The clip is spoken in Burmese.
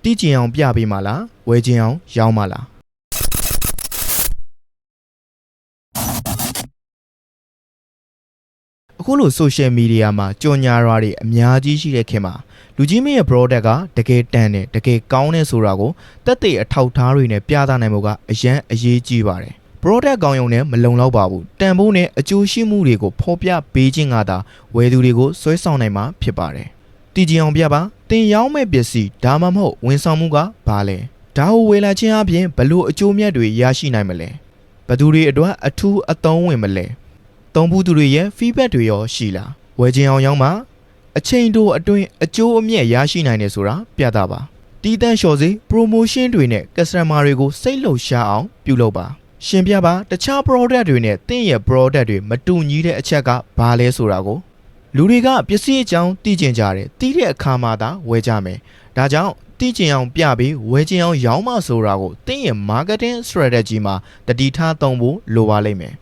တီးကျင်အောင်ပြပေးမှာလားဝယ်ကျင်အောင်ရောင်းမှာလားအခုလို social media မှာကြော်ညာရွာတွေအများကြီးရှိတဲ့ခင်မှာလူကြီးမင်းရဲ့ product ကတကယ်တန်တယ်တကယ်ကောင်းတယ်ဆိုတာကိုတက်တဲ့အထောက်ထားတွေနဲ့ပြသနိုင်မှုကအရန်အရေးကြီးပါတယ် product ကောင်းရုံနဲ့မလုံလောက်ပါဘူးတန်ဖိုးနဲ့အကျိုးရှိမှုတွေကိုဖော်ပြပေးခြင်းကသာဝယ်သူတွေကိုဆွဲဆောင်နိုင်မှာဖြစ်ပါတယ်တီးကျင်အောင်ပြပါတင်ရောင်းမဲ့ပစ္စည်းဒါမှမဟုတ်ဝန်ဆောင်မှုကဘာလဲဒါကိုဝယ်လာခြင်းအပြင်ဘလို့အကျိုးမြတ်တွေရရှိနိုင်မလဲဘသူတွေအတွက်အထူးအသုံးဝင်မလဲသုံးဘူးသူတွေရဲ့ feedback တွေရောရှိလားဝယ်ခြင်းအောင်ရောင်းမှာအချိန်တိုအတွင်းအကျိုးအမြတ်ရရှိနိုင်တယ်ဆိုတာပြသပါတီးတန့်လျှော်စေ promotion တွေနဲ့ customer တွေကိုစိတ်လှုပ်ရှားအောင်ပြုလုပ်ပါရှင်ပြပါတခြား product တွေနဲ့တင့်ရဲ့ product တွေမတူညီတဲ့အချက်ကဘာလဲဆိုတာကိုလူတွေကပစ္စည်းအကြောင်းသိကျင်ကြတယ်တီးတဲ့အခါမှသာဝယ်ကြမယ်ဒါကြောင့်တီးကျင်အောင်ပြပြီးဝယ်ကျင်အောင်ရောင်းမှဆိုတာကိုတင့်ရဲ့ marketing strategy မှာတတိထားသုံးဖို့လိုပါလိမ့်မယ်